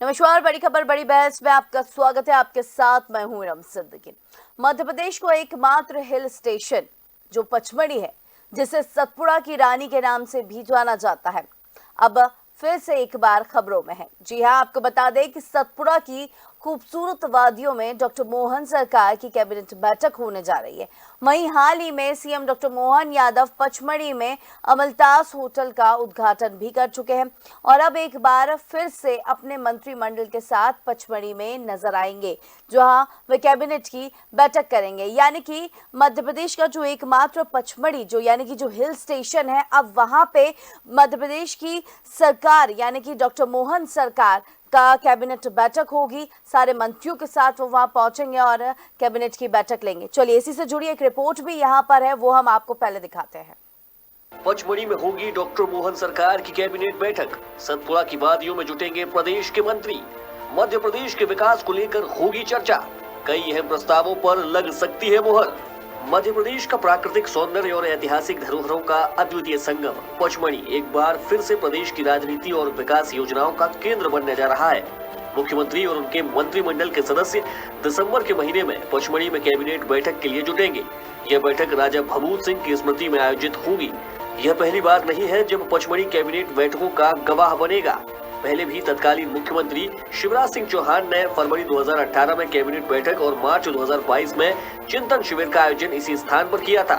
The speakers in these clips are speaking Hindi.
नमस्कार। बड़ी खबर बड़ी बहस में आपका स्वागत है। आपके साथ मैं हूं इरम सिद्दीकी। मध्य प्रदेश को एकमात्र हिल स्टेशन जो पचमढ़ी है, जिसे सतपुड़ा की रानी के नाम से भी जाना जाता है, अब फिर से एक बार खबरों में है। जी हां, आपको बता दें कि सतपुड़ा की खूबसूरत वादियों में डॉक्टर मोहन सरकार की कैबिनेट बैठक होने जा रही है। वहीं हाल ही में सीएम डॉक्टर मोहन यादव पचमढ़ी में अमलतास होटल का उद्घाटन भी कर चुके हैं और अब एक बार फिर से अपने मंत्रिमंडल के साथ पचमढ़ी में नजर आएंगे, जहां वे कैबिनेट की बैठक करेंगे। यानी कि मध्य प्रदेश का जो एकमात्र पचमढ़ी यानी कि जो हिल स्टेशन है, अब वहां पे मध्य प्रदेश की सरकार यानी कि डॉक्टर मोहन सरकार का कैबिनेट बैठक होगी। सारे मंत्रियों के साथ वो वहां पहुंचेंगे और कैबिनेट की बैठक लेंगे। चलिए, इसी से जुड़ी एक रिपोर्ट भी यहाँ पर है, वो हम आपको पहले दिखाते हैं। पचमढ़ी में होगी डॉक्टर मोहन सरकार की कैबिनेट बैठक। सतपुड़ा की वादियों में जुटेंगे प्रदेश के मंत्री। मध्य प्रदेश के विकास को लेकर होगी चर्चा। कई अहम प्रस्तावों पर लग सकती है मुहर। मध्य प्रदेश का प्राकृतिक सौंदर्य और ऐतिहासिक धरोहरों का अद्वितीय संगम पचमढ़ी एक बार फिर से प्रदेश की राजनीति और विकास योजनाओं का केंद्र बनने जा रहा है। मुख्यमंत्री और उनके मंत्रिमंडल के सदस्य दिसंबर के महीने में पचमढ़ी में कैबिनेट बैठक के लिए जुटेंगे। यह बैठक राजा भभूत सिंह की स्मृति में आयोजित होगी। यह पहली बार नहीं है जब पचमढ़ी कैबिनेट बैठकों का गवाह बनेगा। पहले भी तत्कालीन मुख्यमंत्री शिवराज सिंह चौहान ने फरवरी 2018 में कैबिनेट बैठक और मार्च 2022 में चिंतन शिविर का आयोजन इसी स्थान पर किया था।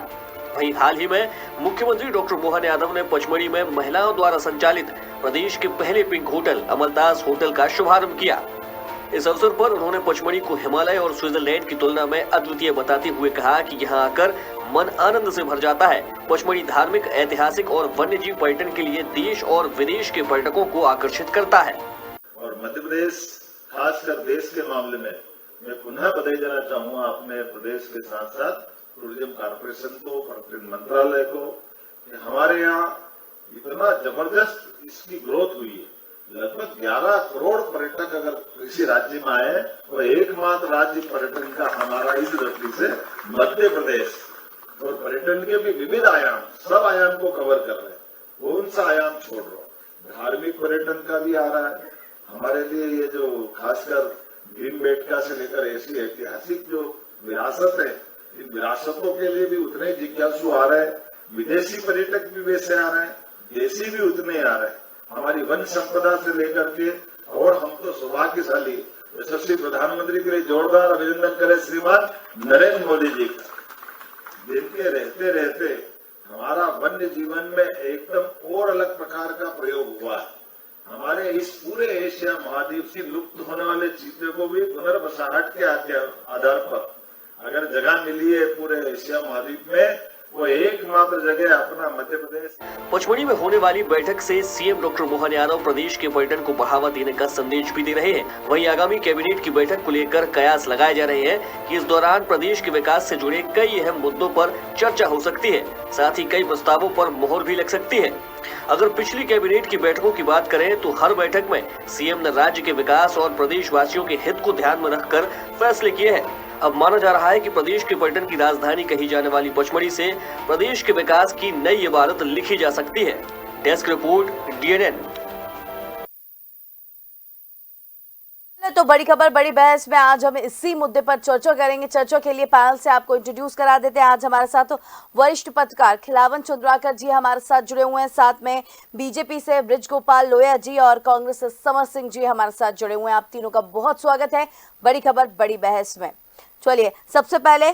वहीं हाल ही में मुख्यमंत्री डॉक्टर मोहन यादव ने पचमढ़ी में महिलाओं द्वारा संचालित प्रदेश के पहले पिंक होटल अमलतास होटल का शुभारंभ किया। इस अवसर पर उन्होंने पचमढ़ी को हिमालय और स्विट्जरलैंड की तुलना में अद्वितीय बताते हुए कहा कि यहाँ आकर मन आनंद से भर जाता है। पचमढ़ी धार्मिक, ऐतिहासिक और वन्यजीव पर्यटन के लिए देश और विदेश के पर्यटकों को आकर्षित करता है। और मध्य प्रदेश, खासकर देश के मामले में मैं पुनः बधाई देना चाहूंगा अपने प्रदेश के साथ साथ टूरिज्म कॉर्पोरेशन को, पर्यटन मंत्रालय को। हमारे यहाँ इतना जबरदस्त इसकी ग्रोथ हुई है। लगभग 11 करोड़ पर्यटक अगर किसी राज्य में आए तो एकमात्र राज्य पर्यटन का हमारा इस दृष्टि से मध्य प्रदेश। और पर्यटन के भी विविध आयाम, सब आयाम को कवर कर रहे हैं। कौन सा आयाम छोड़ रहा हूं? धार्मिक पर्यटन का भी आ रहा है हमारे लिए। ये जो खासकर भीमबेटका से लेकर ऐसी ऐतिहासिक जो विरासत है, इन विरासतों के लिए भी उतने जिज्ञासु आ रहे हैं। विदेशी पर्यटक भी वैसे आ रहे हैं, देशी भी उतने आ रहे हैं। हमारी वन संपदा से लेकर के, और हम तो सौभाग्यशाली यशस्वी प्रधानमंत्री के लिए जोरदार अभिनंदन करें श्रीमान नरेंद्र मोदी जी का। जिनके रहते रहते हमारा वन्य जीवन में एकदम और अलग प्रकार का प्रयोग हुआ है। हमारे इस पूरे एशिया महाद्वीप से लुप्त होने वाले चीते को भी पुनर्वसाहट के आधार पर अगर जगह मिली है पूरे एशिया महाद्वीप में, वो एकमात्र जगह अपना मध्य प्रदेश। पचमढ़ी में होने वाली बैठक से सीएम डॉक्टर मोहन यादव प्रदेश के पर्यटन को बढ़ावा देने का संदेश भी दे रहे हैं। वहीं आगामी कैबिनेट की बैठक को लेकर कयास लगाए जा रहे हैं कि इस दौरान प्रदेश के विकास से जुड़े कई अहम मुद्दों पर चर्चा हो सकती है। साथ ही कई प्रस्तावों पर मोहर भी लग सकती है। अगर पिछली कैबिनेट की बैठकों की बात करें तो हर बैठक में सीएम ने राज्य के विकास और प्रदेशवासियों के हित को ध्यान में रखकर फैसले किए हैं। अब माना जा रहा है कि प्रदेश के पर्यटन की राजधानी कही जाने वाली पचमढ़ी से प्रदेश के विकास की नई इबारत लिखी जा सकती है। Desk report, DNN। तो बड़ी खबर बड़ी बहस में आज हम इसी मुद्दे पर चर्चा करेंगे। चर्चा के लिए पैनल से आपको इंट्रोड्यूस करा देते हैं। आज हमारे साथ वरिष्ठ पत्रकार खिलावन चंद्राकर जी हमारे साथ जुड़े हुए हैं। साथ में बीजेपी से ब्रिजगोपाल लोया जी और कांग्रेस से समर सिंह जी हमारे साथ जुड़े हुए हैं। आप तीनों का बहुत स्वागत है बड़ी खबर बड़ी बहस में। चलिए, सबसे पहले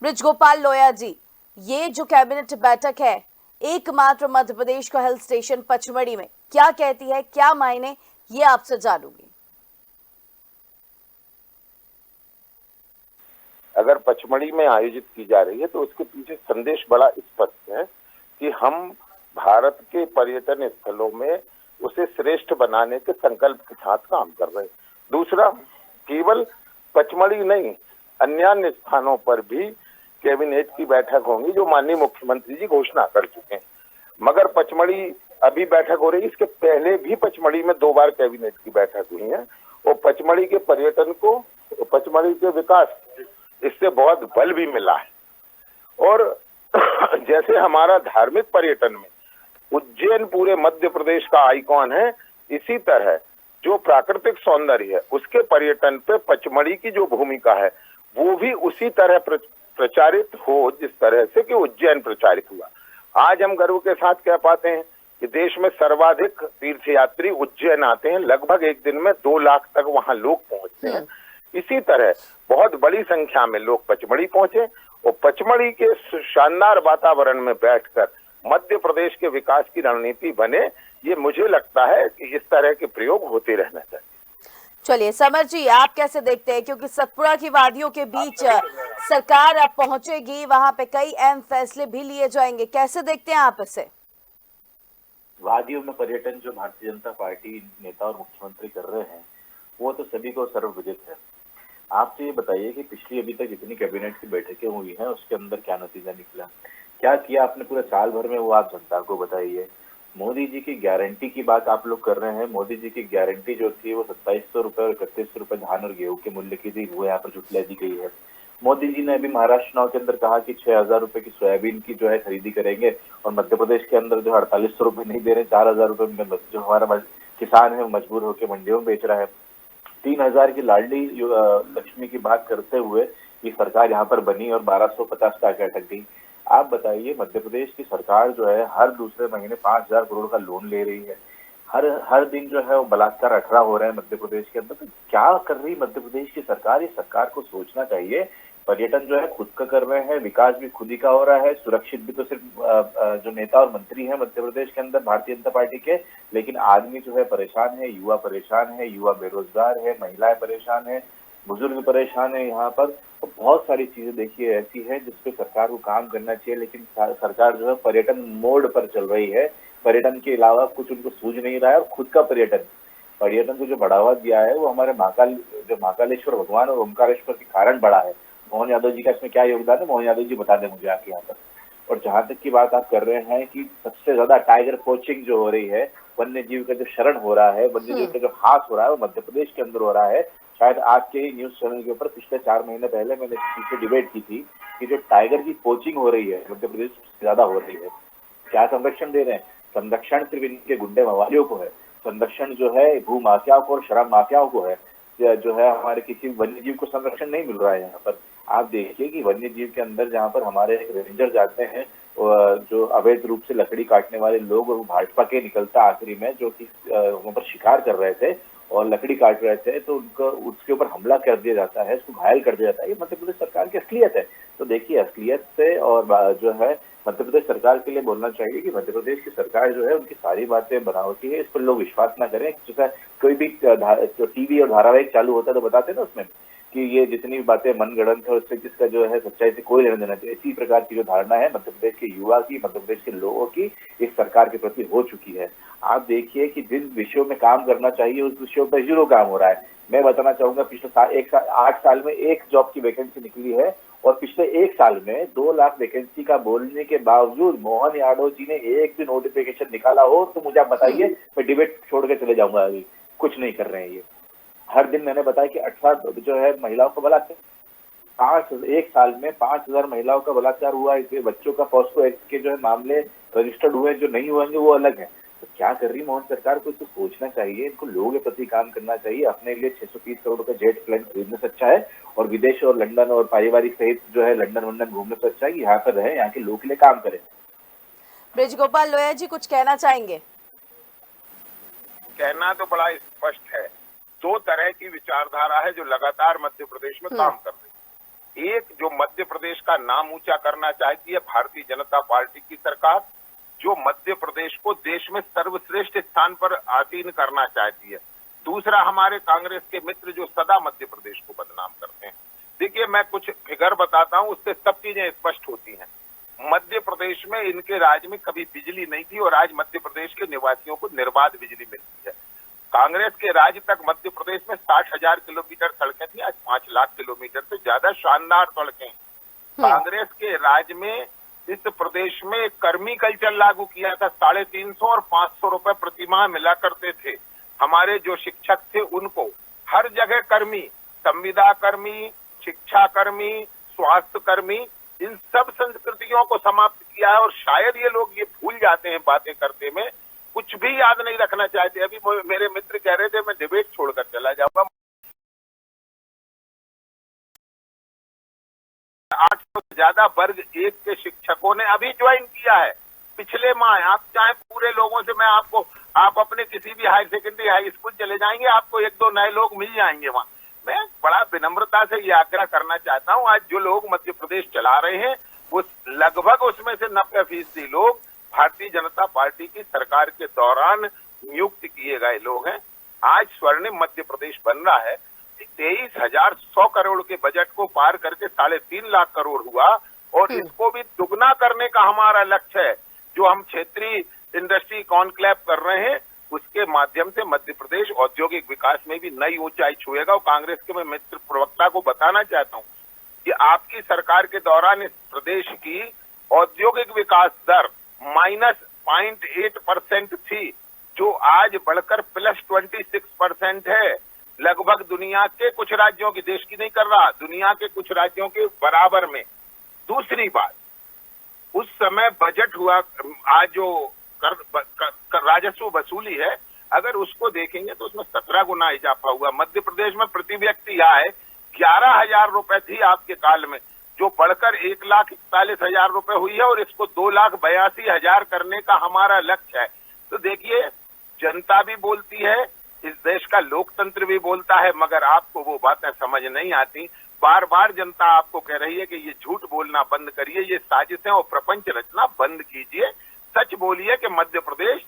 ब्रिजगोपाल लोया जी, ये जो कैबिनेट बैठक है एकमात्र मध्य प्रदेश का हिल स्टेशन पचमढ़ी में, क्या कहती है, क्या मायने, ये आपसे जानूंगी। अगर पचमढ़ी में आयोजित की जा रही है तो उसके पीछे संदेश बड़ा स्पष्ट है कि हम भारत के पर्यटन स्थलों में उसे श्रेष्ठ बनाने के संकल्प के साथ काम कर रहे हैं। दूसरा, केवल पचमढ़ी नहीं, अन्य स्थानों पर भी कैबिनेट की बैठक होंगी जो माननीय मुख्यमंत्री जी घोषणा कर चुके हैं। मगर पचमढ़ी अभी बैठक हो रही है, इसके पहले भी पचमढ़ी में 2 बार कैबिनेट की बैठक हुई है और पचमढ़ी के पर्यटन को, पचमढ़ी के विकास, इससे बहुत बल भी मिला है। और जैसे हमारा धार्मिक पर्यटन में उज्जैन पूरे मध्य प्रदेश का आइकॉन है, इसी तरह जो प्राकृतिक सौंदर्य है उसके पर्यटन पे पचमढ़ी की जो भूमिका है वो भी उसी तरह प्रचारित हो जिस तरह से कि उज्जैन प्रचारित हुआ। आज हम गर्व के साथ कह पाते हैं कि देश में सर्वाधिक तीर्थयात्री उज्जैन आते हैं, लगभग एक दिन में 2 लाख तक वहां लोग पहुंचते हैं। इसी तरह बहुत बड़ी संख्या में लोग पचमढ़ी पहुंचे और पचमढ़ी के शानदार वातावरण में बैठकर मध्य प्रदेश के विकास की रणनीति बने, ये मुझे लगता है कि इस तरह के प्रयोग होते रहना चाहिए। चलिए समर जी, आप कैसे देखते हैं, क्योंकि सतपुड़ा की वादियों के बीच सरकार अब पहुंचेगी, वहां पे कई अहम फैसले भी लिए जाएंगे, कैसे देखते हैं आप इसे? वादियों में पर्यटन जो भारतीय जनता पार्टी नेता और मुख्यमंत्री कर रहे हैं वो तो सभी को सर्वविदित है। आपसे ये बताइए कि पिछली अभी तक जितनी कैबिनेट की बैठकें हुई हैं उसके अंदर क्या नतीजा निकला, क्या किया आपने पूरे साल भर में, वो आप जनता को बताइए। मोदी जी की गारंटी की बात आप लोग कर रहे हैं। मोदी जी की गारंटी जो थी वो 2700 रुपए और 3100 रुपए धान और गेहूं के मूल्य की थी, वो यहाँ पर जुटला दी गई है। मोदी जी ने अभी महाराष्ट्र चुनाव के अंदर कहा कि 6000 रुपए की सोयाबीन की जो है खरीदी करेंगे और मध्य प्रदेश के अंदर जो 4800 रुपए नहीं दे रहे, 4000 रुपए में जो हमारा किसान है वो मजबूर होकर मंडियों में बेच रहा है। 3000 की लाडली लक्ष्मी की बात करते हुए ये सरकार यहाँ पर बनी और 1250 तक अटक गई। आप बताइए, मध्य प्रदेश की सरकार जो है हर दूसरे महीने 5000 करोड़ का लोन ले रही है, हर दिन जो है वो बलात्कार 18 हो रहे हैं मध्य प्रदेश के अंदर। तो क्या कर रही मध्य प्रदेश की सरकार? ये सरकार को सोचना चाहिए। पर्यटन जो है खुद का कर रहे हैं, विकास भी खुद ही का हो रहा है, सुरक्षित भी तो सिर्फ जो नेता और मंत्री हैं मध्य प्रदेश के अंदर भारतीय जनता पार्टी के, लेकिन आदमी जो है परेशान है, युवा परेशान है, युवा बेरोजगार है, महिलाएं परेशान है, बुजुर्ग परेशान है। यहाँ पर तो बहुत सारी चीजें देखिए ऐसी है जिसपे सरकार को काम करना चाहिए, लेकिन सरकार जो है पर्यटन मोड पर चल रही है। पर्यटन के अलावा कुछ उनको सूझ नहीं रहा है और खुद का पर्यटन को जो बढ़ावा दिया है वो हमारे महाकालेश्वर भगवान और ओमकारेश्वर के कारण बढ़ा है। मोहन यादव जी का इसमें क्या योगदान है, मोहन यादव जी बता दें मुझे आके यहाँ पर। और जहां तक की बात आप कर रहे हैं कि सबसे ज्यादा टाइगर पोचिंग जो हो रही है, वन्य जीव का जो शरण हो रहा है, वन्य जीव का जो हास हो रहा है, वो मध्य प्रदेश के अंदर हो रहा है। शायद आज के ही न्यूज चैनल के ऊपर पिछले 4 महीने पहले मैंने इस चीज पे डिबेट की थी कि जो टाइगर की पोचिंग हो रही है मध्य प्रदेश में ज्यादा हो रही है। क्या संरक्षण दे रहे हैं? संरक्षण सिर्फ इनके गुंडे मवालियों को है, संरक्षण जो है भू माफियाओं को और शराब माफियाओं को है, जो है हमारे किसी वन्य जीव को संरक्षण नहीं मिल रहा है। यहाँ पर आप देखिए कि वन्य जीव के अंदर जहाँ पर हमारे रेंजर जाते हैं, जो अवैध रूप से लकड़ी काटने वाले लोग, वो भाजपा के निकलता आखिरी में जो कि वहाँ पर शिकार कर रहे थे और लकड़ी काट रहे थे, तो उनका उसके ऊपर हमला कर दिया जाता है, उसको घायल कर दिया जाता है। ये मध्य प्रदेश सरकार की असलियत है। तो देखिए असलियत से और जो है मध्य प्रदेश सरकार के लिए बोलना चाहिए कि मध्य प्रदेश की सरकार जो है उनकी सारी बातें बनावटी है, इस पर लोग विश्वास ना करें। जैसा कोई भी टीवी और धारावाहिक चालू होता है तो बताते ना उसमें कि ये जितनी भी बातें मनगढ़ंत है उससे जिसका जो है सच्चाई से कोई लेना देना चाहिए। इसी प्रकार की जो धारणा है मध्य प्रदेश के युवा की, मध्य प्रदेश के लोगों की इस सरकार के प्रति हो चुकी है। आप देखिए कि जिन विषयों में काम करना चाहिए उस विषयों पर 0 काम हो रहा है। मैं बताना चाहूंगा, पिछले 8 साल में 1 जॉब की वैकेंसी निकली है और पिछले 1 साल में 2 लाख वैकेंसी का बोलने के बावजूद मोहन यादव जी ने एक भी नोटिफिकेशन निकाला हो तो मुझे आप बताइए, मैं डिबेट छोड़ के चले जाऊंगा। अभी कुछ नहीं कर रहे हैं ये। हर दिन मैंने बताया कि 18 जो है महिलाओं का बलात्कार, 1 साल में 5000 महिलाओं का बलात्कार हुआ। इसके बच्चों का पॉस्को एक्ट के जो है मामले रजिस्टर्ड हुए, जो नहीं हुएंगे वो अलग है। तो क्या कर रही मोहन सरकार को? इसको सोचना चाहिए, इनको लोगों के प्रति काम करना चाहिए। अपने लिए 630 करोड़ का जेट प्लेन खरीदने से अच्छा है और विदेश और लंदन और पारिवारिक सहित जो है लंदन वंदन घूमने से अच्छा है कि यहाँ पर रहे, यहाँ के लोगों के लिए काम करें। ब्रिजगोपाल लोया जी कुछ कहना चाहेंगे? कहना तो बड़ा स्पष्ट है। 2 तरह की विचारधारा है जो लगातार मध्य प्रदेश में काम कर रही है। एक जो मध्य प्रदेश का नाम ऊंचा करना चाहती है भारतीय जनता पार्टी की सरकार, जो मध्य प्रदेश को देश में सर्वश्रेष्ठ स्थान पर आसीन करना चाहती है। दूसरा हमारे कांग्रेस के मित्र जो सदा मध्य प्रदेश को बदनाम करते हैं। देखिए, मैं कुछ फिगर बताता हूं, उससे सब चीजें स्पष्ट होती हैं। मध्य प्रदेश में इनके राज में कभी बिजली नहीं थी और आज मध्य प्रदेश के निवासियों को निर्बाध बिजली मिलती है। कांग्रेस के राज तक मध्य प्रदेश में 60,000 किलोमीटर सड़कें थी, आज 5 लाख किलोमीटर से ज्यादा शानदार सड़कें। कांग्रेस के राज में इस प्रदेश में कर्मी कल्चर लागू किया था। 350 और 500 रुपए प्रतिमाह मिला करते थे। हमारे जो शिक्षक थे उनको हर जगह कर्मी, संविदा कर्मी, शिक्षा कर्मी, स्वास्थ्य कर्मी, इन सब संस्कृतियों को समाप्त किया है। और शायद ये लोग ये भूल जाते हैं बातें करते में कुछ भी याद नहीं रखना चाहते। अभी मेरे मित्र कह रहे थे मैं डिबेट छोड़कर चला जाऊंगा। 800 से ज्यादा वर्ग एक के शिक्षकों ने अभी ज्वाइन किया है पिछले माह। आप चाहे पूरे लोगों से, मैं आपको, आप अपने किसी भी हायर सेकेंडरी हाई स्कूल चले जाएंगे, आपको 1-2 नए लोग मिल जाएंगे वहाँ। मैं बड़ा विनम्रता से ये आग्रह करना चाहता हूँ, आज जो लोग मध्य प्रदेश चला रहे हैं वो लगभग उसमें से 90% लोग भारतीय जनता पार्टी की सरकार के दौरान नियुक्त किए गए लोग हैं। आज स्वर्णिम मध्य प्रदेश बन रहा है। 23,100 करोड़ के बजट को पार करके 3.5 लाख करोड़ हुआ, और इसको भी दुगना करने का हमारा लक्ष्य है। जो हम क्षेत्रीय इंडस्ट्री कॉन्क्लेव कर रहे हैं उसके माध्यम से मध्य प्रदेश औद्योगिक विकास में भी नई ऊंचाई छुएगा। और कांग्रेस के मैं मित्र प्रवक्ता को बताना चाहता हूं कि आपकी सरकार के दौरान इस प्रदेश की औद्योगिक विकास दर -0.8% थी, जो आज बढ़कर +26% है। लगभग दुनिया के कुछ राज्यों की, देश की नहीं कर रहा, दुनिया के कुछ राज्यों के बराबर में। दूसरी बात, उस समय बजट हुआ, आज जो कर राजस्व वसूली है, अगर उसको देखेंगे तो उसमें 17 गुना इजाफा हुआ। मध्य प्रदेश में प्रति व्यक्ति आय 11,000 रुपए थी आपके काल में, जो बढ़कर 1,41,000 रुपए हुई है, और इसको 2,82,000 करने का हमारा लक्ष्य है। तो देखिए, जनता भी बोलती है, इस देश का लोकतंत्र भी बोलता है, मगर आपको वो बातें समझ नहीं आती। बार बार जनता आपको कह रही है कि ये झूठ बोलना बंद करिए, ये साजिशें और प्रपंच रचना बंद कीजिए, सच बोलिए कि मध्य प्रदेश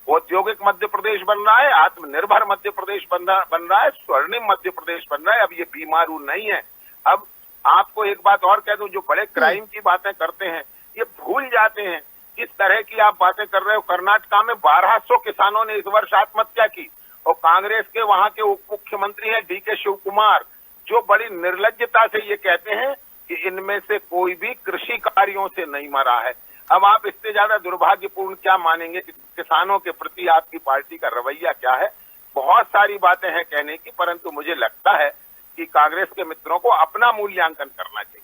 औद्योगिक मध्य प्रदेश बन रहा है, आत्मनिर्भर मध्य प्रदेश बन रहा है, स्वर्णिम मध्य प्रदेश बन रहा है। अब ये बीमारू नहीं है। अब आपको एक बात और कह दूं, जो बड़े क्राइम की बातें करते हैं ये भूल जाते हैं किस तरह की आप बातें कर रहे हो। कर्नाटका में 1200 किसानों ने इस वर्ष आत्महत्या की, और कांग्रेस के वहां के उप मुख्यमंत्री हैं DK शिव कुमार, जो बड़ी निर्लज्जता से ये कहते हैं कि इनमें से कोई भी कृषि कार्यों से नहीं मरा है। अब आप इससे ज्यादा दुर्भाग्यपूर्ण क्या मानेंगे कि किसानों के प्रति आपकी पार्टी का रवैया क्या है। बहुत सारी बातें हैं कहने की, परंतु मुझे लगता है कि कांग्रेस के मित्रों को अपना मूल्यांकन करना चाहिए।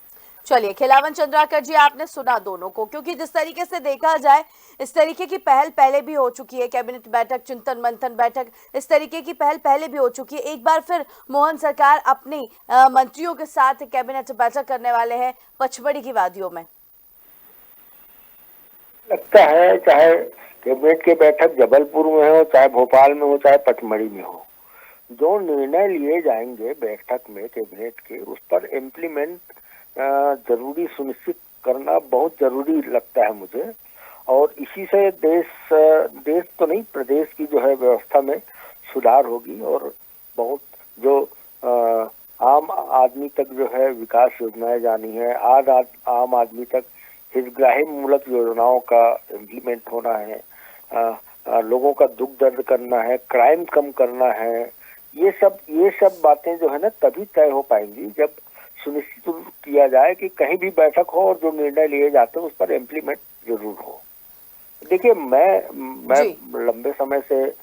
चलिए, खिलावन चंद्राकर जी, आपने सुना दोनों को, क्योंकि जिस तरीके से देखा जाए इस तरीके की पहल पहले भी हो चुकी है, कैबिनेट बैठक, चिंतन मंथन बैठक, इस तरीके की पहल पहले भी हो चुकी है। एक बार फिर मोहन सरकार अपनी मंत्रियों के साथ कैबिनेट बैठक करने वाले हैं पचमढ़ी की वादियों में। लगता है चाहे कैबिनेट की बैठक जबलपुर में हो, चाहे भोपाल में हो, चाहे पचमढ़ी में हो, जो निर्णय लिए जाएंगे बैठक में कैबिनेट के, उस पर इम्प्लीमेंट जरूरी सुनिश्चित करना बहुत जरूरी लगता है मुझे। और इसी से देश तो नहीं, प्रदेश की जो है व्यवस्था में सुधार होगी, और बहुत जो आम आदमी तक जो है विकास योजनाएं जानी है, आम आदमी तक हितग्राही मूलक योजनाओं का इम्प्लीमेंट होना है, लोगों का दुख दर्द करना है, क्राइम कम करना है, ये सब बातें जो है ना तभी तय हो पाएंगी जब सुनिश्चित किया जाए कि कहीं भी बैठक हो और जो निर्णय लिए जाते हैं उस पर इम्प्लीमेंट जरूर हो। देखिए, मैं लंबे समय से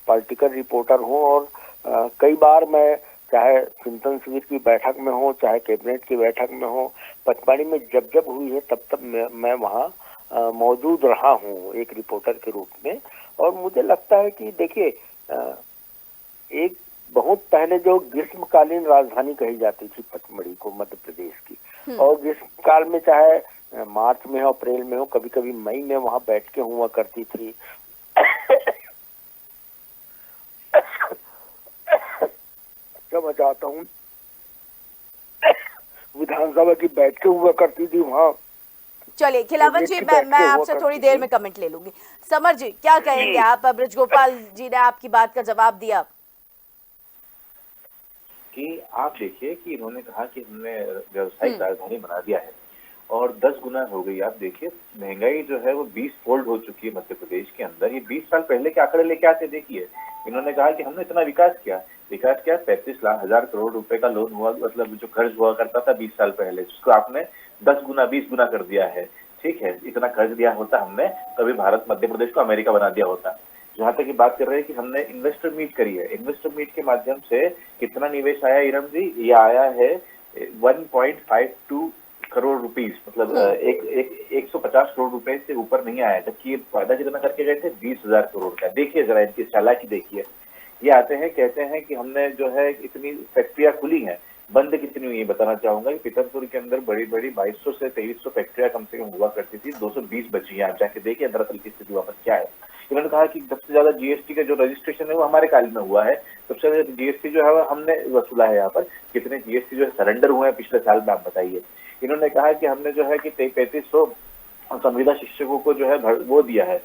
पॉलिटिकल रिपोर्टर हूँ, और कई बार मैं चाहे चिंतन शिविर की बैठक में हो, चाहे कैबिनेट की बैठक में हो, पचमढ़ी में जब हुई है तब मैं वहाँ मौजूद रहा हूँ एक रिपोर्टर के रूप में। और मुझे लगता है कि देखिए, एक बहुत पहले जो ग्रीष्मकालीन राजधानी कही जाती थी पचमढ़ी को मध्य प्रदेश की, और ग्रीष्म काल में चाहे मार्च में हो, अप्रैल में हो, कभी कभी मई में वहाँ बैठकें हुआ करती थी। मैं चाहता हूँ विधानसभा की बैठकें हुआ करती थी वहाँ। चलिए खिलावन जी, मैं आपसे थोड़ी देर में कमेंट ले लूंगी। समर जी, क्या कहेंगे आप? ब्रज गोपाल जी ने आपकी बात का जवाब दिया कि आप देखिए कि इन्होंने कहा कि हमने व्यवसायिक राजधानी बना दिया है और 10 गुना हो गई। आप देखिए, महंगाई जो है वो 20 फोल्ड हो चुकी है मध्य प्रदेश के अंदर। ये 20 साल पहले के आंकड़े लेके आते देखिए। इन्होंने कहा कि हमने इतना विकास किया 35,00,000 करोड़ रुपए का लोन हुआ, मतलब जो कर्ज हुआ करता था 20 साल पहले, जिसको आपने 10 गुना 20 गुना कर दिया है। ठीक है, इतना कर्ज दिया होता हमने, कभी भारत मध्य प्रदेश को अमेरिका बना दिया होता। जहां तक की बात कर रहे हैं कि हमने इन्वेस्टर मीट करी है, इन्वेस्टर मीट के माध्यम से कितना निवेश आया इरम जी? ये आया है 1.52 करोड़ रुपीस, मतलब 150 करोड़ रुपए से ऊपर नहीं आया, जबकि ये वादा कितना करके गए थे, 20,000 करोड़ का। देखिए जरा इनकी चालाकी देखिए। ये आते हैं, कहते हैं कि हमने जो है इतनी फैक्ट्रियां खुली हैं, बंद कितनी हुई है बताना चाहूंगा कि पीतमपुर के अंदर बड़ी बड़ी 2200 से 2300 फैक्ट्रियां कम से कम हुआ करती थी, 220 बची हैं। आप जाके देखिए दरअसल की स्थिति वहां पर क्या है। इन्होंने कहा कि सबसे ज्यादा जीएसटी का जो रजिस्ट्रेशन है वो हमारे काल में हुआ है, सबसे ज्यादा जीएसटी जो है हमने वसूला है। यहाँ पर कितने जीएसटी जो है सरेंडर हुए हैं पिछले साल में, आप बताइए। इन्होंने कहा कि हमने जो है कि 3500 संविदा शिक्षकों को जो है वो दिया है,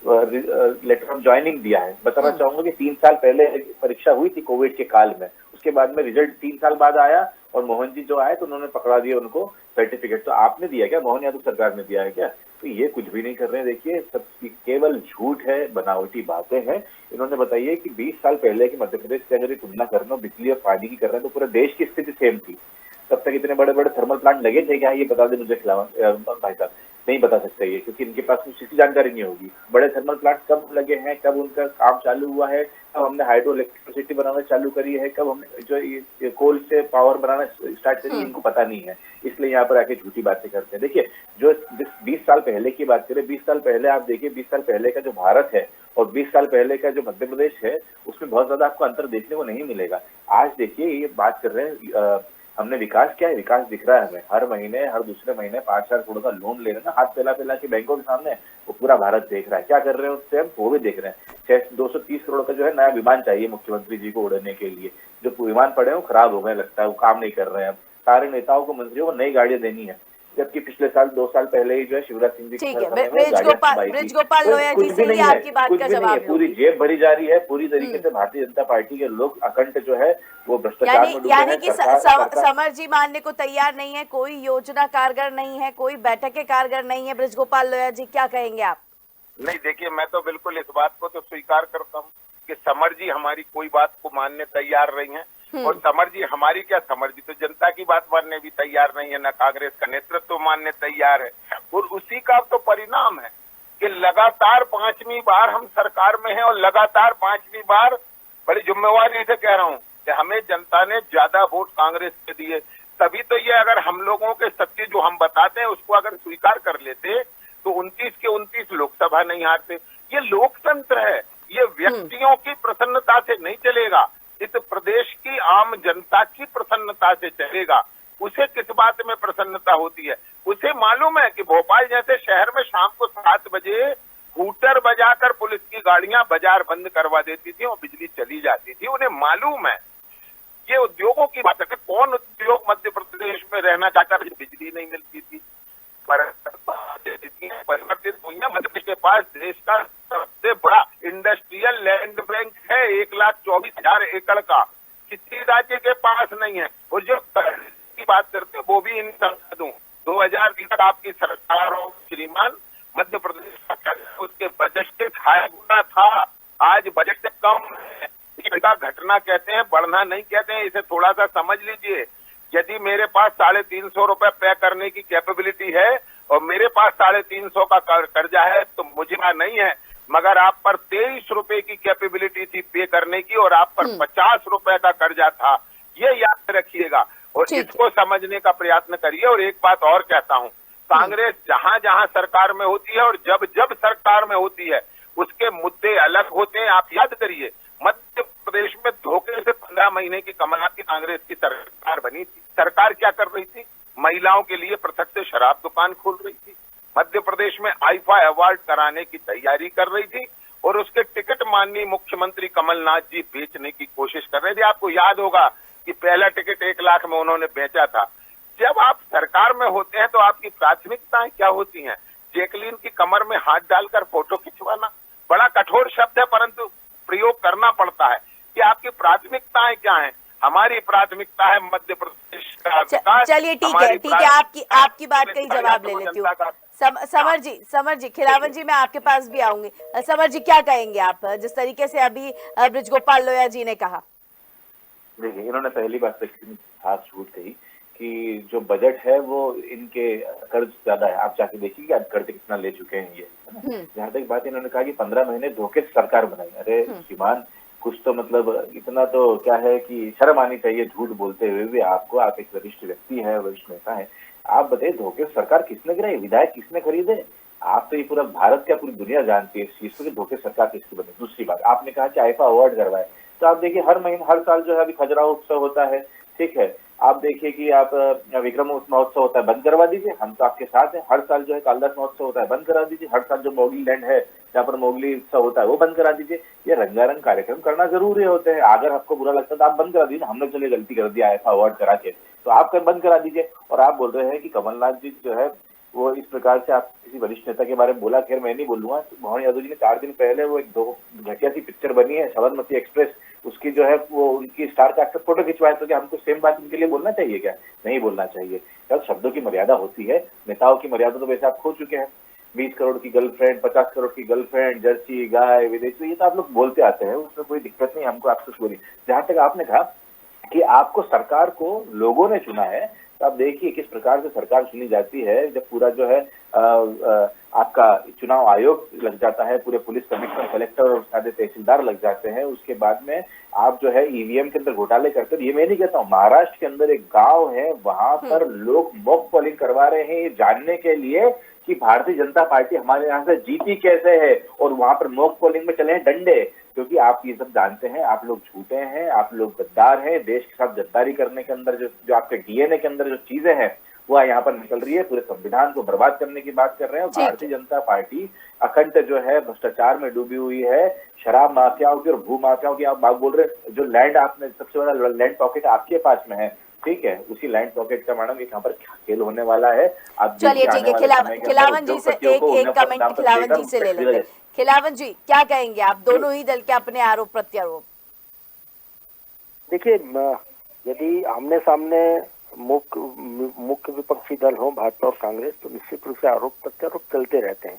लेटर ऑफ ज्वाइनिंग दिया है। बताना चाहूंगा कि 3 साल पहले परीक्षा हुई थी कोविड के काल में, उसके बाद में रिजल्ट 3 साल बाद आया और मोहन जी जो आए तो उन्होंने पकड़ा दिया उनको सर्टिफिकेट। तो आपने दिया क्या? मोहन यादव सरकार ने दिया है क्या? तो ये कुछ भी नहीं कर रहे हैं। देखिए सब केवल झूठ है, बनावटी बातें हैं। इन्होंने बताइए कि 20 साल पहले की मध्य प्रदेश से अगर ये तुलना करना बिजली और पानी की कर रहे हैं तो पूरे देश की स्थिति सेम थी। तब तक इतने बड़े बड़े थर्मल प्लांट लगे थे क्या? ये बता दें मुझे भाई साहब। नहीं बता सकते ये, क्योंकि इनके पास कुछ इसकी जानकारी नहीं होगी। बड़े थर्मल प्लांट कब लगे हैं, कब उनका काम चालू हुआ है, कब हमने हाइड्रो इलेक्ट्रिसिटी बनाना चालू करी है, कब हमने जो ये कोल से पावर बनाना स्टार्ट करी, इनको पता नहीं है। इसलिए यहाँ पर आके झूठी बातें करते हैं। देखिए जो 20 साल पहले की बात करें, 20 साल पहले आप देखिए, 20 साल पहले का जो भारत है और 20 साल पहले का जो मध्य प्रदेश है, उसमें बहुत ज्यादा आपको अंतर देखने को नहीं मिलेगा। आज देखिए ये बात कर रहे हैं हमने विकास क्या है, विकास दिख रहा है हमें। हर महीने, हर दूसरे महीने 5,000 करोड़ का लोन ले रहे हैं ना, हाथ फैला के बैंकों के सामने, वो पूरा भारत देख रहा है। क्या कर रहे हैं उससे हम, वो भी देख रहे हैं। 230 करोड़ का जो है नया विमान चाहिए मुख्यमंत्री जी को उड़ने के लिए। जो विमान पड़े हैं वो खराब हो गए, लगता है वो काम नहीं कर रहे हैं। सारे नेताओं को, मंत्रियों को नई गाड़ियां देनी है, जबकि पिछले साल 2 साल पहले ही जो है शिवराज सिंह जी ठीक है, ब्रिज गोपाल लोया जी से ही आपकी बात का जवाब। पूरी जेब भरी जा रही है, पूरी तरीके से भारतीय जनता पार्टी के लोग अखंड जो है वो भ्रष्टाचार में डूबे हैं। यानी कि समर जी मानने को तैयार नहीं है, कोई योजना कारगर नहीं है, कोई बैठकें कारगर नहीं है। ब्रिज गोपाल लोया जी क्या कहेंगे आप? नहीं देखिए, मैं तो बिल्कुल इस बात को तो स्वीकार करता हूँ कि समर जी हमारी कोई बात को मानने तैयार नहीं है। और समर जी हमारी क्या, समर जी तो जनता की बात मानने भी तैयार नहीं है, ना कांग्रेस का नेतृत्व मानने तैयार है। और उसी का तो परिणाम है कि लगातार 5वीं बार हम सरकार में हैं और लगातार 5वीं बार, बड़ी जिम्मेवारी से कह रहा हूँ कि हमें जनता ने ज्यादा वोट कांग्रेस के दिए। तभी तो ये, अगर हम लोगों के सत्य जो हम बताते हैं उसको अगर स्वीकार कर लेते तो 29 के 29 लोकसभा नहीं हारते। ये लोकतंत्र है, ये व्यक्तियों की प्रसन्नता से नहीं चलेगा, इस प्रदेश की आम जनता की प्रसन्नता से चलेगा। उसे किस बात में प्रसन्नता होती है? उसे मालूम है कि भोपाल जैसे शहर में शाम को 7 बजे हूटर बजाकर पुलिस की गाड़ियां बाजार बंद करवा देती थी और बिजली चली जाती थी। उन्हें मालूम है। ये उद्योगों की बात है, कौन उद्योग मध्य प्रदेश में रहना चाहता है, बिजली नहीं मिलती थी। परिवर्तित हुई है। मध्य प्रदेश के पास देश का सबसे बड़ा इंडस्ट्रियल लैंड बैंक है, 1,24,000 एकड़ का, किसी राज्य के पास नहीं है। और जो की बात करते हैं वो भी इन संसदों 2020 तक आपकी सरकार हो श्रीमान, मध्य प्रदेश का उसके बजट से 2.5 गुना था, आज बजट से कम है। घटना कहते हैं, बढ़ना नहीं कहते हैं, इसे थोड़ा सा समझ लीजिए। यदि मेरे पास 350 रुपए पे करने की कैपेबिलिटी है और मेरे पास 350 का कर्जा है तो मुझे नहीं है, मगर आप पर 23 रुपए की कैपेबिलिटी थी पे करने की और आप पर 50 रुपए का कर्जा था। ये याद रखिएगा और इसको समझने का प्रयत्न करिए। और एक बात और कहता हूँ, कांग्रेस जहां जहां सरकार में होती है और जब जब सरकार में होती है उसके मुद्दे अलग होते हैं। आप याद करिए, मध्य प्रदेश में धोखे से 15 महीने की कमलनाथ की कांग्रेस की सरकार बनी थी। सरकार क्या कर रही थी? महिलाओं के लिए पृथक से शराब दुकान खोल रही थी, मध्य प्रदेश में आईफा अवार्ड कराने की तैयारी कर रही थी और उसके टिकट माननीय मुख्यमंत्री कमलनाथ जी बेचने की कोशिश कर रहे थे। आपको याद होगा कि पहला टिकट 1 लाख में उन्होंने बेचा था। जब आप सरकार में होते हैं तो आपकी प्राथमिकताएं क्या होती हैं? जैकलीन की कमर में हाथ डालकर फोटो खिंचवाना बड़ा कठोर शब्द है, परंतु प्रयोग करना पड़ता है कि आपकी प्राथमिकताएं क्या हैं। हमारी प्राथमिकता है मध्य प्रदेश का विकास। चलिए ठीक है, आपकी बात का ही जवाब ले लेती हूँ। समर जी, खिलावन जी, मैं आपके पास भी आऊंगी। समर जी क्या कहेंगे आप, जिस तरीके से अभी ब्रिज गोपाल लोया जी ने कहा? देखिए, इन्होंने पहली बात खास झूठ कही कि जो बजट है वो इनके कर्ज ज्यादा है। आप जाके देखिए कि आज कर्ज कितना ले चुके हैं ये। जहाँ तक बात इन्होंने कहा कि 15 महीने धोखे से सरकार बनाई। अरे श्रीमान, कुछ तो मतलब इतना तो क्या है कि शर्म आनी चाहिए झूठ बोलते हुए भी आपको। आप एक वरिष्ठ व्यक्ति है, वरिष्ठ नेता है, आप बताइए, धोखे से सरकार किसने गिराई, विधायक किसने खरीदे? आप तो ये पूरा भारत क्या पूरी दुनिया जानती है इस चीज को कि धोखे सरकार किसकी बनी। दूसरी बात, आपने कहा कि आईफा अवार्ड करवाए, तो आप देखिए हर महीने हर साल जो है अभी खजुराहो उत्सव होता है, ठीक है, आप देखिए कि आप विक्रम महोत्सव होता है, बंद करवा दीजिए, हम तो आपके साथ हैं। हर साल जो है कालिदास महोत्सव होता है, बंद करा दीजिए। हर साल जो मोगली लैंड है जहाँ पर मोगली उत्सव होता है वो बंद करा दीजिए। ये रंगारंग कार्यक्रम करना जरूरी होते हैं। अगर आपको बुरा लगता है तो आप बंद करा दीजिए, हमने चलिए गलती कर दिया ऐसा अवार्ड करा के, तो आप बंद करा दीजिए। और आप बोल रहे हैं कि कमलनाथ जी जो है वो इस प्रकार से आप किसी वरिष्ठ नेता के बारे में बोला, खैर मैं नहीं बोलूंगा। मोहन यादव जी ने 4 दिन पहले वो एक 2 घटिया सी पिक्चर बनी है साबरमती एक्सप्रेस, उसकी जो है वो उनकी स्टार कास्ट का फोटो खिंचवाए, तो क्या हमको सेम बात उनके लिए बोलना चाहिए क्या? नहीं बोलना चाहिए। क्या शब्दों की मर्यादा होती है? नेताओं की मर्यादा तो वैसे आप खो चुके हैं। 20 करोड़ की गर्लफ्रेंड, 50 करोड़ की गर्लफ्रेंड, जर्सी गाय विदेशी, ये तो आप लोग बोलते आते हैं, उसमें कोई दिक्कत नहीं, हमको आपसे बोली। जहां तक आपने कहा कि आपको सरकार को लोगों ने चुना है, तो आप देखिए किस प्रकार से सरकार चुनी जाती है। जब पूरा जो है आपका चुनाव आयोग लग जाता है, पूरे पुलिस कमिश्नर, कलेक्टर और सारे तहसीलदार लग जाते हैं, उसके बाद में आप जो है ईवीएम के अंदर घोटाले करते हैं। ये मैं नहीं कहता हूँ, महाराष्ट्र के अंदर एक गांव है, वहां पर लोग मॉक पोलिंग करवा रहे हैं ये जानने के लिए कि भारतीय जनता पार्टी हमारे यहाँ से जीती कैसे है, और वहां पर मॉक पोलिंग में चले हैं डंडे। क्योंकि आप ये सब जानते हैं, आप लोग झूठे हैं, आप लोग गद्दार हैं। देश के साथ गद्दारी करने के अंदर जो आपके डीएनए के अंदर जो चीजें हैं वो यहाँ पर निकल रही है। पूरे संविधान को बर्बाद करने की बात कर रहे हैं। भारतीय जनता पार्टी अखंड जो है भ्रष्टाचार में डूबी हुई है, शराब माफियाओं की और भू माफियाओं की आप बात बोल रहे हैं। जो लैंड आपने सबसे बड़ा लैंड पॉकेट आपके पास में है, ठीक है, उसी लैंड पॉकेट का मैडम यहाँ पर खेल होने वाला है। आप चलिए ठीक है, खिलावन जी से एक कमेंट खिलावन जी से ले लेते हैं। खिलावन जी क्या कहेंगे आप, दोनों ही दल के अपने आरोप प्रत्यारोप? देखिए, यदि आमने सामने मुख्य विपक्षी दल हो भाजपा और कांग्रेस, तो निश्चित रूप से आरोप प्रत्यारोप चलते रहते हैं।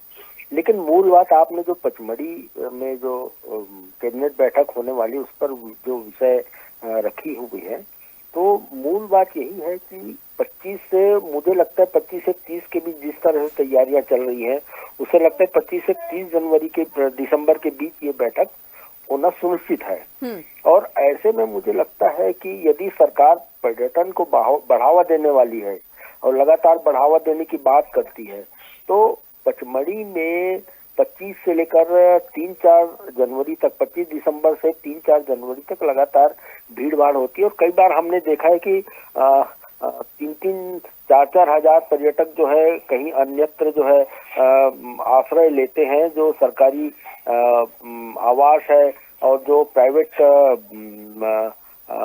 लेकिन मूल बात आपने जो पचमढ़ी में जो कैबिनेट बैठक होने वाली उस पर जो विषय रखी हुई है, तो मूल बात यही है कि 25 से मुझे लगता है 25 से 30 के बीच जिस तरह से तैयारियां चल रही हैं, उसे लगता है 25 से 30 जनवरी के दिसंबर के बीच ये बैठक होना सुनिश्चित है। और ऐसे में मुझे लगता है कि यदि सरकार पर्यटन को बढ़ावा देने वाली है और लगातार बढ़ावा देने की बात करती है, तो पचमढ़ी में 25 से लेकर 3-4 जनवरी तक, 25 दिसंबर से 3-4 जनवरी तक लगातार भीड़ भाड़ होती है। और कई बार हमने देखा है कि 3-3, 4-4 हजार पर्यटक जो है कहीं अन्यत्र जो है आश्रय लेते हैं। जो सरकारी आवास है और जो प्राइवेट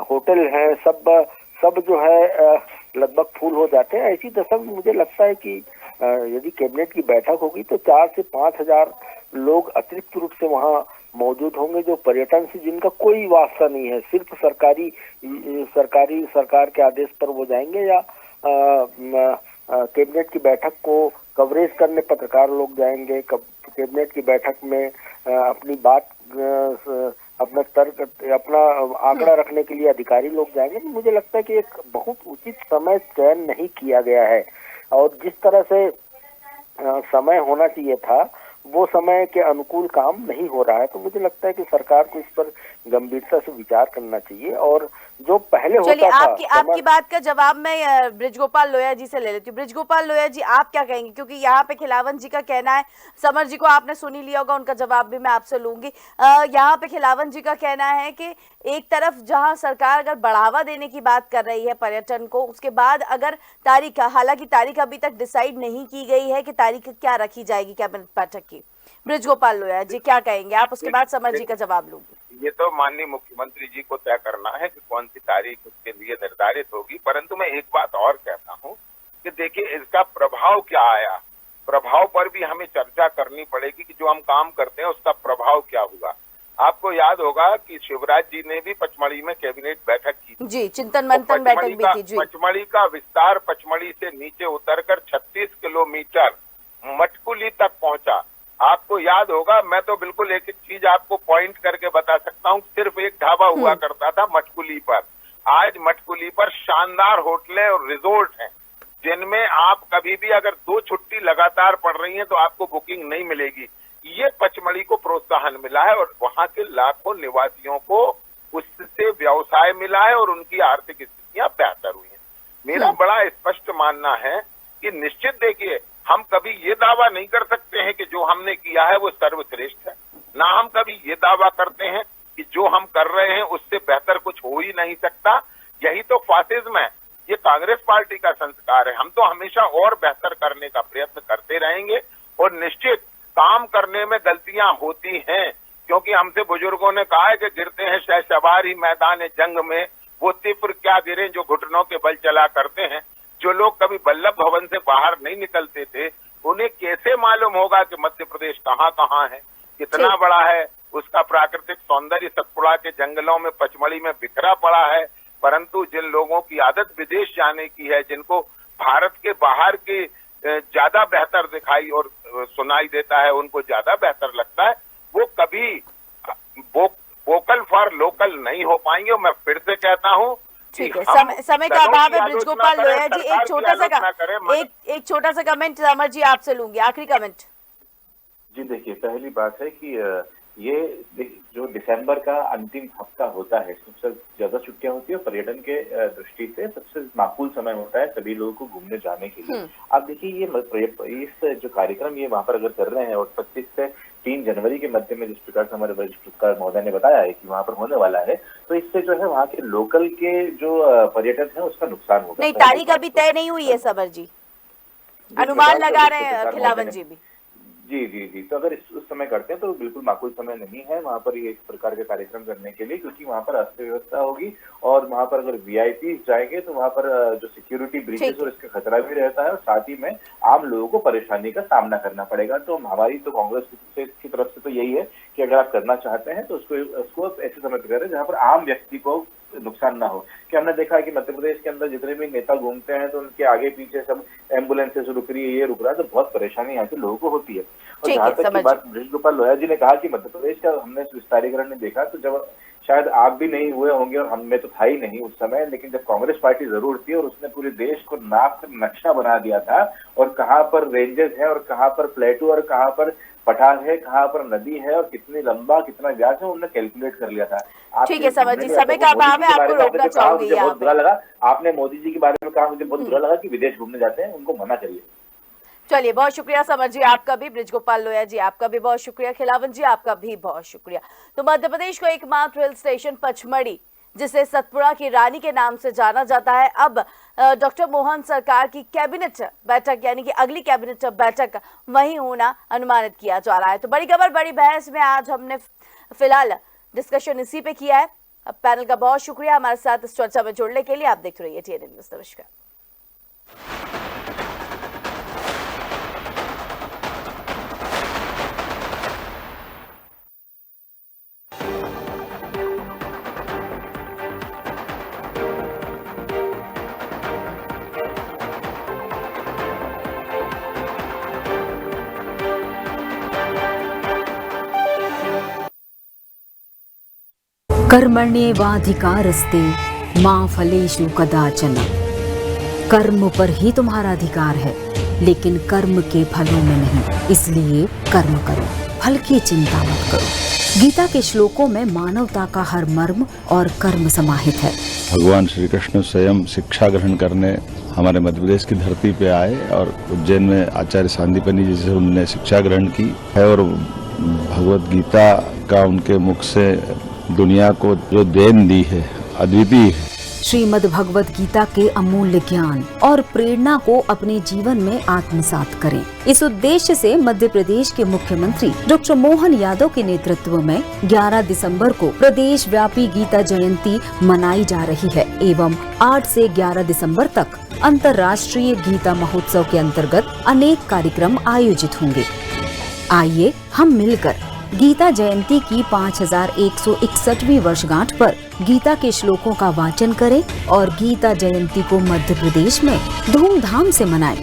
होटल हैं, सब जो है लगभग फुल हो जाते हैं। ऐसी दशा में मुझे लगता है कि यदि कैबिनेट की बैठक होगी तो 4 से 5 हजार लोग अतिरिक्त रूप से वहां मौजूद होंगे, जो पर्यटन से जिनका कोई वास्ता नहीं है, सिर्फ सरकार के आदेश पर वो जाएंगे, या कैबिनेट की बैठक को कवरेज करने पत्रकार लोग जाएंगे, कैबिनेट की बैठक में अपनी बात, अपना तर्क, अपना आंकड़ा रखने के लिए अधिकारी लोग जाएंगे। मुझे लगता है कि एक बहुत उचित समय चयन नहीं किया गया है, और जिस तरह से समय होना चाहिए था वो समय के अनुकूल काम नहीं हो रहा है। तो मुझे लगता है कि सरकार को इस पर गंभीरता से विचार करना चाहिए। और जो पहले होता था, आपकी बात का जवाब मैं ब्रिजगोपाल लोया जी से ले लेती हूँ। ब्रिजगोपाल लोया जी आप क्या कहेंगे, क्योंकि यहाँ पे खिलावन जी का कहना है, समर जी को आपने सुन ही लिया होगा, उनका जवाब भी मैं आपसे लूंगी। यहाँ पे खिलावन जी का कहना है कि एक तरफ जहाँ सरकार अगर बढ़ावा देने की बात कर रही है पर्यटन को, उसके बाद अगर तारीख, हालांकि तारीख अभी तक डिसाइड नहीं की गई है कि तारीख क्या रखी जाएगी कैबिनेट बैठक की। ब्रिजगोपाल लोया जी क्या कहेंगे आप, उसके बाद समर जी का जवाब लूंगी। ये तो माननीय मुख्यमंत्री जी को तय करना है कि कौन सी तारीख उसके लिए निर्धारित होगी। परंतु मैं एक बात और कहता हूँ कि देखिए इसका प्रभाव क्या आया, प्रभाव पर भी हमें चर्चा करनी पड़ेगी कि जो हम काम करते हैं उसका प्रभाव क्या हुआ। आपको याद होगा कि शिवराज जी ने भी पचमढ़ी में कैबिनेट बैठक की जी, चिंतन मंथन बैठक भी थी जी। पचमढ़ी का विस्तार पचमढ़ी से नीचे उतरकर 36 किलोमीटर मटकुली तक पहुंचा। आपको याद होगा, मैं तो बिल्कुल एक एक चीज आपको पॉइंट करके बता सकता हूँ। सिर्फ एक ढाबा हुआ करता था मटकुली पर, आज मटकुली पर शानदार होटलें और रिजोर्ट हैं, जिनमें आप कभी भी अगर 2 छुट्टी लगातार पड़ रही हैं तो आपको बुकिंग नहीं मिलेगी। ये पचमढ़ी को प्रोत्साहन मिला है और वहां के लाखों निवासियों को उससे व्यवसाय मिला है और उनकी आर्थिक स्थितियां बेहतर हुई हैं। मेरा बड़ा स्पष्ट मानना है कि निश्चित देखिए, हम कभी ये दावा नहीं कर सकते हैं कि जो हमने किया है वो सर्वश्रेष्ठ है, ना हम कभी ये दावा करते हैं कि जो हम कर रहे हैं उससे बेहतर कुछ हो ही नहीं सकता। यही तो फासिज्म है, ये कांग्रेस पार्टी का संस्कार है। हम तो हमेशा और बेहतर करने का प्रयत्न करते रहेंगे और निश्चित काम करने में गलतियां होती हैं, क्योंकि हमसे बुजुर्गों ने कहा है कि गिरते हैं शहसवार ही मैदान जंग में, वो तिफ्र क्या गिरे जो घुटनों के बल चला करते हैं। जो लोग कभी वल्लभ भवन से बाहर नहीं निकलते थे, उन्हें कैसे मालूम होगा कि मध्य प्रदेश कहाँ कहाँ है, कितना बड़ा है, उसका प्राकृतिक सौंदर्य सतपुड़ा के जंगलों में, पचमढ़ी में बिखरा पड़ा है। परंतु जिन लोगों की आदत विदेश जाने की है, जिनको भारत के बाहर के ज्यादा बेहतर दिखाई और सुनाई देता है, उनको ज्यादा बेहतर लगता है, वो कभी वोकल फॉर लोकल नहीं हो पाएंगे। और मैं फिर से कहता हूँ, ठीक है, समय का अभाव है। ब्रिजगोपाल लोहिया जी, एक छोटा सा कमेंट अमर जी आपसे लूंगी, आखिरी कमेंट। जी देखिए, पहली बात है कि ये जो दिसंबर का अंतिम हफ्ता होता है, सबसे ज्यादा छुट्टियां होती है और पर्यटन के दृष्टि से सबसे माकूल समय होता है सभी लोगों को घूमने जाने के लिए। आप देखिए, ये इस जो कार्यक्रम ये वहां पर अगर कर रहे हैं और 25 से 3 जनवरी के मध्य में जिस प्रकार से हमारे वरिष्ठ पत्रकार महोदय ने बताया है कि वहां पर होने वाला है, तो इससे जो है वहां के लोकल के जो पर्यटन है उसका नुकसान होगा। नहीं, तारीख अभी तय नहीं हुई है सबर जी, अनुमान लगा रहे हैं खिलावन जी भी। जी, तो अगर उस समय करते हैं तो बिल्कुल माकूल समय नहीं है वहां पर ये इस प्रकार के कार्यक्रम करने के लिए, क्योंकि वहां पर अर्थव्यवस्था होगी और वहां पर अगर वीआईपी जाएंगे तो वहां पर जो सिक्योरिटी ब्रीचेस और इसका खतरा भी रहता है और साथ ही में आम लोगों को परेशानी का सामना करना पड़ेगा। तो हमारी तो कांग्रेस की तरफ से तो यही है कि अगर आप करना चाहते हैं तो उसको ऐसे समय पर करें जहाँ पर आम व्यक्ति को नुकसान ना हो। कि हमने देखा है कि मध्य प्रदेश के अंदर जितने भी नेता घूमते हैं तो उनके आगे पीछे सब एम्बुलेंसेस रुक रही है, ये रुक रहा है, तो बहुत परेशानी यहाँ के लोगों को होती है। और जहाँ तक की बात ब्रिजगोपाल लोहिया जी ने कहा कि मध्य प्रदेश का हमने विस्तारीकरण नहीं देखा, तो जब शायद आप भी नहीं हुए होंगे और हम में तो था ही नहीं उस समय, लेकिन जब कांग्रेस पार्टी जरूर थी और उसने पूरे देश को नाप कर नक्शा बना दिया था और कहाँ पर रेंजेस है और कहाँ पर प्लेटू और कहाँ पर पठार है, कहाँ पर नदी है और कितनी लंबा कितना व्यास है, उन्होंने कैलकुलेट कर लिया था। ठीक है समझ जी, समय का अभाव है, आपको रोकना चाहूंगी। बहुत बुरा लगा, आपने मोदी जी के बारे में कहा, मुझे बहुत बुरा लगा कि विदेश घूमने जाते हैं, उनको मना करिए। चलिए, बहुत शुक्रिया समर जी आपका भी, ब्रिजगोपाल लोहिया जी आपका भी बहुत शुक्रिया, खिलावन जी आपका भी बहुत शुक्रिया। तो मध्य प्रदेश को एकमात्र हिल स्टेशन पचमढ़ी, जिसे सतपुड़ा की रानी के नाम से जाना जाता है, अब डॉक्टर मोहन सरकार की कैबिनेट बैठक यानी कि अगली कैबिनेट बैठक वहीं होना अनुमानित किया जा रहा है। तो बड़ी खबर, बड़ी बहस में आज हमने फिलहाल डिस्कशन इसी पे किया है। अब पैनल का बहुत शुक्रिया हमारे साथ इस चर्चा में जुड़ने के लिए। आप देखते रहिए TNN न्यूज़। नमस्कार। कर्मण्येवाधिकारस्ते मां फलेषु कदाचन। कर्म पर ही तुम्हारा अधिकार है, लेकिन कर्म के फलों में नहीं। इसलिए कर्म करो, फल की चिंता मत करो। गीता के श्लोकों में मानवता का हर मर्म और कर्म समाहित है। भगवान श्री कृष्ण स्वयं शिक्षा ग्रहण करने हमारे मध्य प्रदेश की धरती पे आए और उज्जैन में आचार्य सांदीपनि जी से उन्होंने शिक्षा ग्रहण की है और भगवत गीता का उनके मुख से दुनिया को जो देन दी है अद्वितीय है। श्रीमद् भगवत गीता के अमूल्य ज्ञान और प्रेरणा को अपने जीवन में आत्मसात करें। इस उद्देश्य से मध्य प्रदेश के मुख्यमंत्री डॉक्टर मोहन यादव के नेतृत्व में 11 दिसंबर को प्रदेश व्यापी गीता जयंती मनाई जा रही है एवं 8 से 11 दिसंबर तक अंतर्राष्ट्रीय गीता महोत्सव के अंतर्गत अनेक कार्यक्रम आयोजित होंगे। आइए हम मिलकर गीता जयंती की 5161वीं वर्षगांठ पर गीता के श्लोकों का वाचन करें और गीता जयंती को मध्य प्रदेश में धूमधाम से मनाएं।